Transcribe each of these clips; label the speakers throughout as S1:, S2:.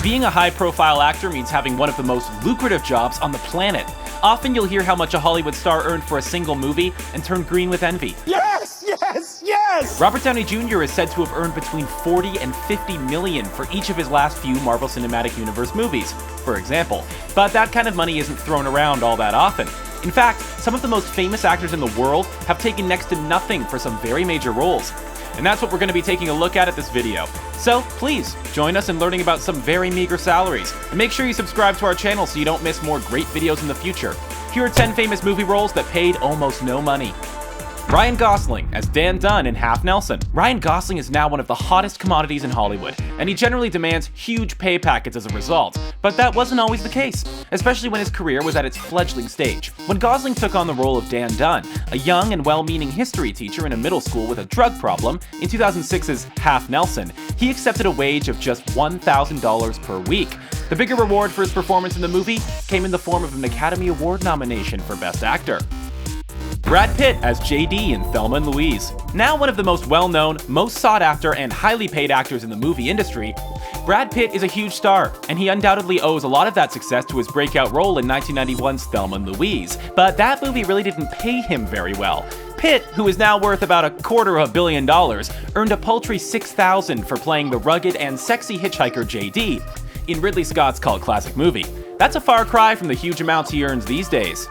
S1: Being a high-profile actor means having one of the most lucrative jobs on the planet. Often you'll hear how much a Hollywood star earned for a single movie and turn green with envy.
S2: Yes, yes, yes!
S1: Robert Downey Jr. is said to have earned between 40 and 50 million for each of his last few Marvel Cinematic Universe movies, for example. But that kind of money isn't thrown around all that often. In fact, some of the most famous actors in the world have taken next to nothing for some very major roles. And that's what we're going to be taking a look at this video. So please, join us in learning about some very meager salaries. And make sure you subscribe to our channel so you don't miss more great videos in the future. Here are 10 famous movie roles that paid almost no money. Ryan Gosling as Dan Dunne in Half Nelson. Ryan Gosling is now one of the hottest commodities in Hollywood, and he generally demands huge pay packets as a result. But that wasn't always the case, especially when his career was at its fledgling stage. When Gosling took on the role of Dan Dunne, a young and well-meaning history teacher in a middle school with a drug problem, in 2006's Half Nelson, he accepted a wage of just $1,000 per week. The bigger reward for his performance in the movie came in the form of an Academy Award nomination for Best Actor. Brad Pitt as JD in Thelma and Louise. Now one of the most well-known, most sought-after, and highly paid actors in the movie industry, Brad Pitt is a huge star, and he undoubtedly owes a lot of that success to his breakout role in 1991's Thelma and Louise. But that movie really didn't pay him very well. Pitt, who is now worth about $250 million, earned a paltry $6,000 for playing the rugged and sexy hitchhiker JD in Ridley Scott's cult classic movie. That's a far cry from the huge amounts he earns these days.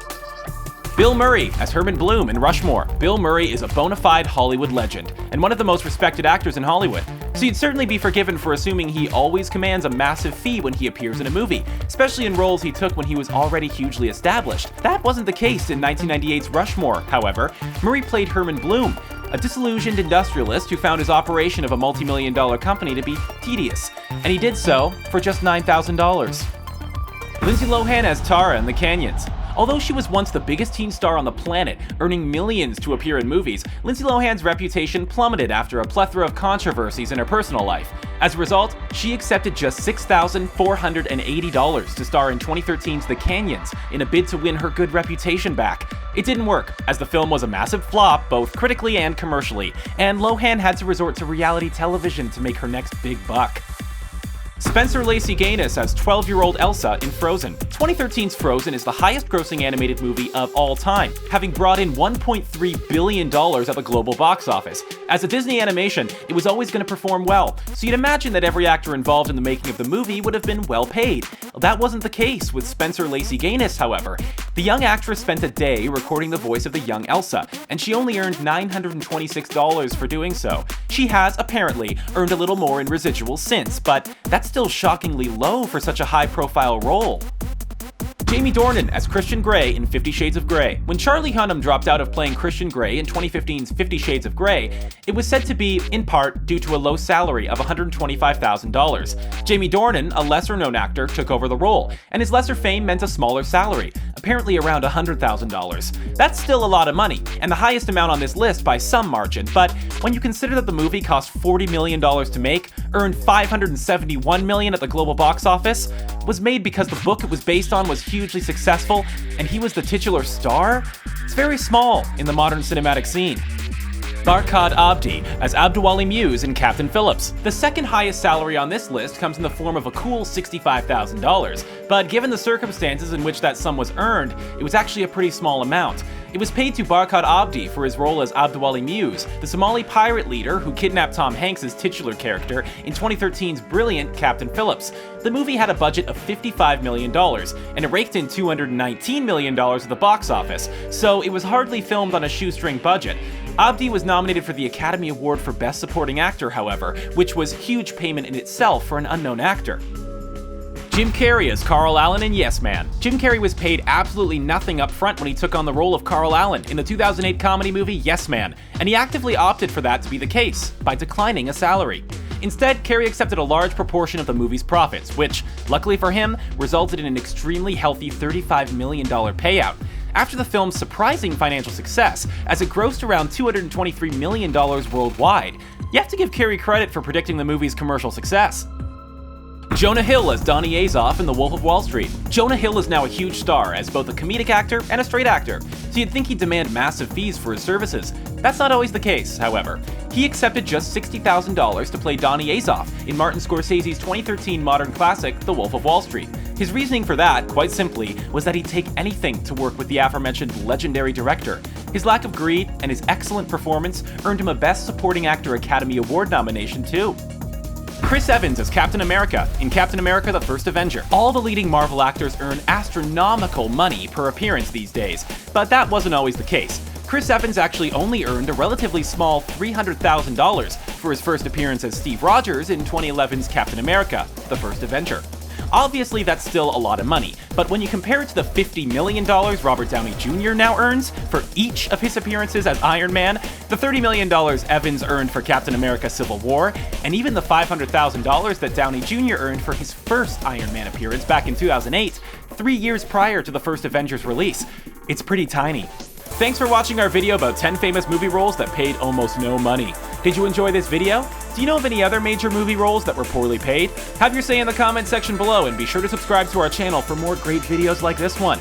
S1: Bill Murray as Herman Blume in Rushmore. Bill Murray is a bona fide Hollywood legend, and one of the most respected actors in Hollywood, so you'd certainly be forgiven for assuming he always commands a massive fee when he appears in a movie, especially in roles he took when he was already hugely established. That wasn't the case in 1998's Rushmore, however. Murray played Herman Blume, a disillusioned industrialist who found his operation of a multi-million-dollar company to be tedious, and he did so for just $9,000. Lindsay Lohan as Tara in The Canyons. Although she was once the biggest teen star on the planet, earning millions to appear in movies, Lindsay Lohan's reputation plummeted after a plethora of controversies in her personal life. As a result, she accepted just $6,480 to star in 2013's The Canyons in a bid to win her good reputation back. It didn't work, as the film was a massive flop both critically and commercially, and Lohan had to resort to reality television to make her next big buck. Spencer Lacey Ganus as 12-year-old Elsa in Frozen. 2013's Frozen is the highest-grossing animated movie of all time, having brought in $1.3 billion at the global box office. As a Disney animation, it was always going to perform well, so you'd imagine that every actor involved in the making of the movie would have been well paid. That wasn't the case with Spencer Lacey Ganus, however. The young actress spent a day recording the voice of the young Elsa, and she only earned $926 for doing so. She has, apparently, earned a little more in residuals since, but that's still shockingly low for such a high-profile role. Jamie Dornan as Christian Grey in 50 Shades of Grey. When Charlie Hunnam dropped out of playing Christian Grey in 2015's 50 Shades of Grey, it was said to be, in part, due to a low salary of $125,000. Jamie Dornan, a lesser-known actor, took over the role, and his lesser fame meant a smaller salary, apparently around $100,000. That's still a lot of money, and the highest amount on this list by some margin, but when you consider that the movie cost $40 million to make, earned $571 million at the global box office, was made because the book it was based on was hugely successful, and he was the titular star, it's very small in the modern cinematic scene. Barkhad Abdi as Abduwali Muse in Captain Phillips. The second highest salary on this list comes in the form of a cool $65,000, but given the circumstances in which that sum was earned, it was actually a pretty small amount. It was paid to Barkhad Abdi for his role as Abduwali Muse, the Somali pirate leader who kidnapped Tom Hanks' titular character in 2013's brilliant Captain Phillips. The movie had a budget of $55 million, and it raked in $219 million at the box office, so it was hardly filmed on a shoestring budget. Abdi was nominated for the Academy Award for Best Supporting Actor, however, which was huge payment in itself for an unknown actor. Jim Carrey as Carl Allen in Yes Man. Jim Carrey was paid absolutely nothing up front when he took on the role of Carl Allen in the 2008 comedy movie Yes Man, and he actively opted for that to be the case, by declining a salary. Instead, Carrey accepted a large proportion of the movie's profits, which, luckily for him, resulted in an extremely healthy $35 million payout. After the film's surprising financial success, as it grossed around $223 million worldwide, you have to give Carrey credit for predicting the movie's commercial success. Jonah Hill as Donnie Azoff in The Wolf of Wall Street. Jonah Hill is now a huge star as both a comedic actor and a straight actor, so you'd think he'd demand massive fees for his services. That's not always the case, however. He accepted just $60,000 to play Donnie Azoff in Martin Scorsese's 2013 modern classic, The Wolf of Wall Street. His reasoning for that, quite simply, was that he'd take anything to work with the aforementioned legendary director. His lack of greed and his excellent performance earned him a Best Supporting Actor Academy Award nomination too. Chris Evans as Captain America in Captain America: The First Avenger. All the leading Marvel actors earn astronomical money per appearance these days, but that wasn't always the case. Chris Evans actually only earned a relatively small $300,000 for his first appearance as Steve Rogers in 2011's Captain America: The First Avenger. Obviously, that's still a lot of money, but when you compare it to the $50 million Robert Downey Jr. now earns for each of his appearances as Iron Man, the $30 million Evans earned for Captain America: Civil War, and even the $500,000 that Downey Jr. earned for his first Iron Man appearance back in 2008, 3 years prior to the first Avengers release, it's pretty tiny. Thanks for watching our video about 10 famous movie roles that paid almost no money. Did you enjoy this video? Do you know of any other major movie roles that were poorly paid? Have your say in the comment section below, and be sure to subscribe to our channel for more great videos like this one.